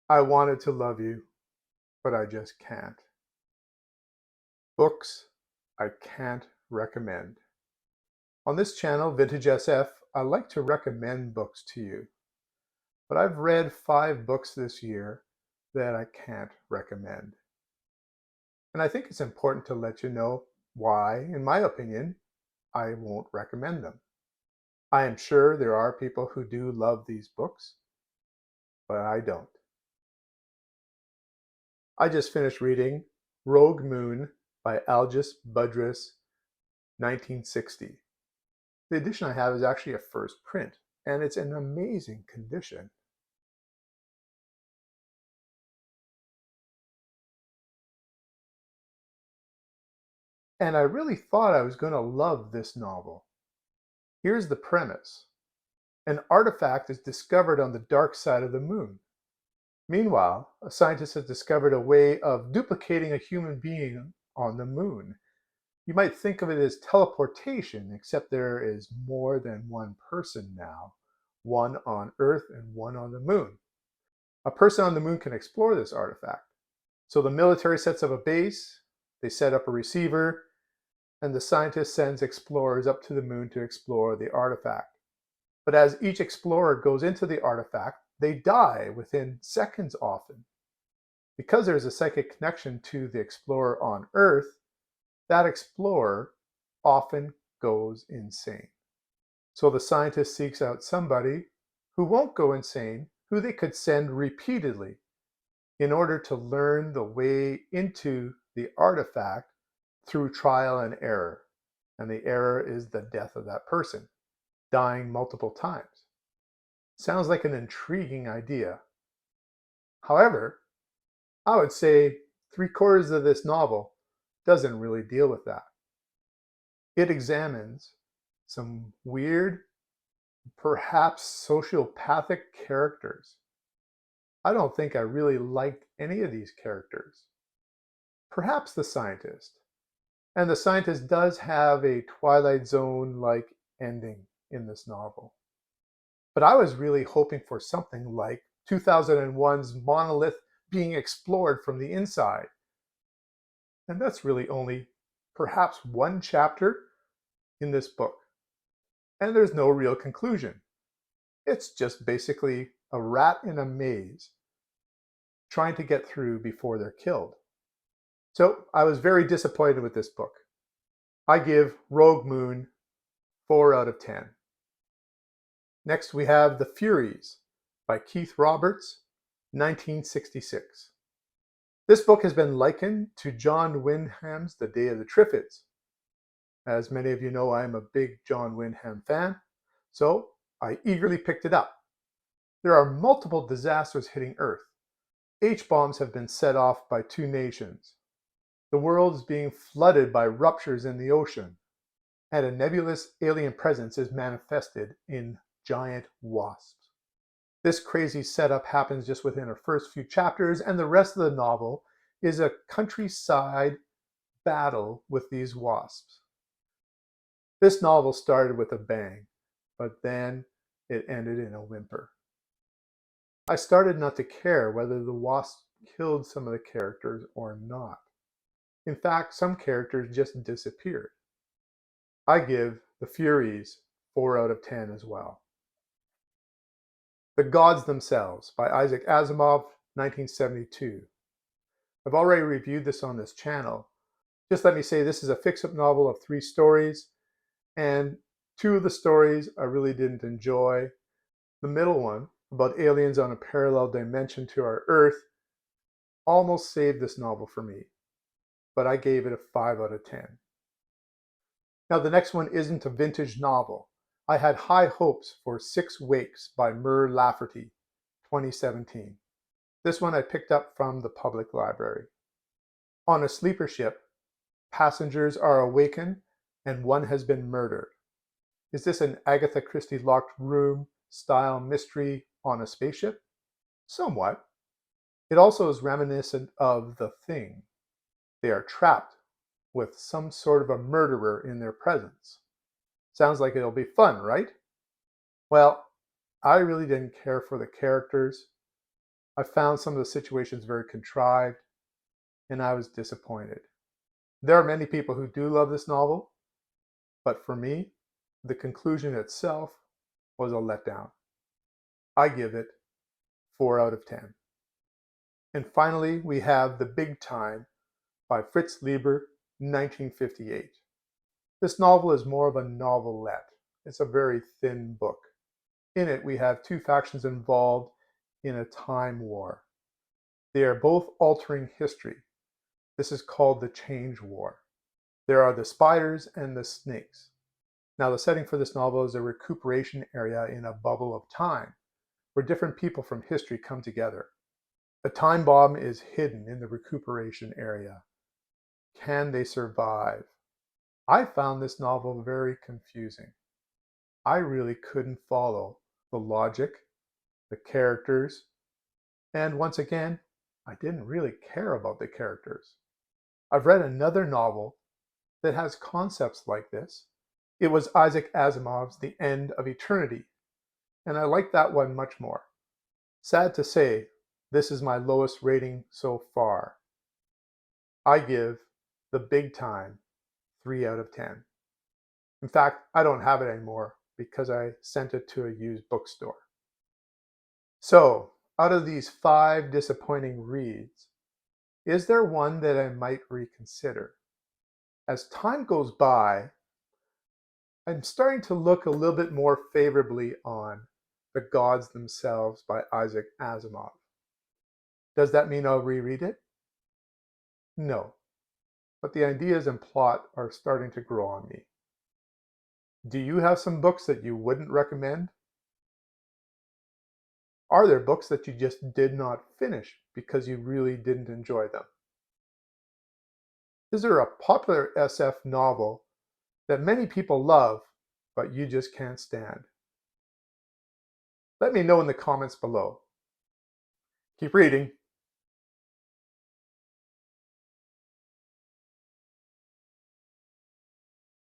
I wanted to love you, but I just can't. Books I can't recommend. On this channel, Vintage SF, I like to recommend books to you, but I've read 5 books this year that I can't recommend. And I think it's important to let you know why, in my opinion, I won't recommend them. I am sure there are people who do love these books, but I don't. I just finished reading Rogue Moon by Algis Budrys, 1960. The edition I have is actually a first print, and it's in amazing condition. And I really thought I was going to love this novel. Here's the premise. An artifact is discovered on the dark side of the moon. Meanwhile, a scientist has discovered a way of duplicating a human being on the moon. You might think of it as teleportation, except there is more than one person now, one on Earth and one on the moon. A person on the moon can explore this artifact. So the military sets up a base, they set up a receiver, and the scientist sends explorers up to the moon to explore the artifact. But as each explorer goes into the artifact, they die within seconds often. Because there's a psychic connection to the explorer on Earth, that explorer often goes insane. So the scientist seeks out somebody who won't go insane, who they could send repeatedly in order to learn the way into the artifact through trial and error. And the error is the death of that person, dying multiple times. Sounds like an intriguing idea. However, I would say 3/4 of this novel doesn't really deal with that. It examines some weird, perhaps sociopathic characters. I don't think I really liked any of these characters. Perhaps the scientist. And the scientist does have a Twilight Zone-like ending in this novel. But I was really hoping for something like 2001's Monolith being explored from the inside. And that's really only perhaps one chapter in this book. And there's no real conclusion. It's just basically a rat in a maze trying to get through before they're killed. So I was very disappointed with this book. I give Rogue Moon 4 out of 10. Next we have The Furies by Keith Roberts, 1966. This book has been likened to John Wyndham's The Day of the Triffids. As many of you know, I am a big John Wyndham fan, so I eagerly picked it up. There are multiple disasters hitting Earth. H-bombs have been set off by 2 nations. The world is being flooded by ruptures in the ocean, and a nebulous alien presence is manifested in giant wasps. This crazy setup happens just within our first few chapters, and the rest of the novel is a countryside battle with these wasps. This novel started with a bang, but then it ended in a whimper. I started not to care whether the wasps killed some of the characters or not. In fact, some characters just disappeared. I give The Furies 4 out of 10 as well. The Gods Themselves by Isaac Asimov, 1972. I've already reviewed this on this channel. Just let me say this is a fix-up novel of 3 stories, and 2 of the stories I really didn't enjoy. The middle one, about aliens on a parallel dimension to our Earth, almost saved this novel for me, but I gave it a 5 out of 10. Now the next one isn't a vintage novel. I had high hopes for 6 Wakes by Mur Lafferty, 2017. This one I picked up from the public library. On a sleeper ship, passengers are awakened and one has been murdered. Is this an Agatha Christie locked room style mystery on a spaceship? Somewhat. It also is reminiscent of The Thing. They are trapped with some sort of a murderer in their presence. Sounds like it'll be fun, right? Well, I really didn't care for the characters. I found some of the situations very contrived, and I was disappointed. There are many people who do love this novel, but for me, the conclusion itself was a letdown. I give it 4 out of 10. And finally, we have The Big Time by Fritz Leiber, 1958. This novel is more of a novelette. It's a very thin book. In it, we have two factions involved in a time war. They are both altering history. This is called the Change War. There are the spiders and the snakes. Now, the setting for this novel is a recuperation area in a bubble of time, where different people from history come together. A time bomb is hidden in the recuperation area. Can they survive? I found this novel very confusing. I really couldn't follow the logic, the characters, and once again, I didn't really care about the characters. I've read another novel that has concepts like this. It was Isaac Asimov's The End of Eternity, and I liked that one much more. Sad to say, this is my lowest rating so far. I give The Big Time 3 out of 10. In fact, I don't have it anymore because I sent it to a used bookstore. So, out of these 5 disappointing reads, is there one that I might reconsider? As time goes by, I'm starting to look a little bit more favorably on The Gods Themselves by Isaac Asimov. Does that mean I'll reread it? No, but the ideas and plot are starting to grow on me. Do you have some books that you wouldn't recommend? Are there books that you just did not finish because you really didn't enjoy them? Is there a popular SF novel that many people love, but you just can't stand? Let me know in the comments below. Keep reading.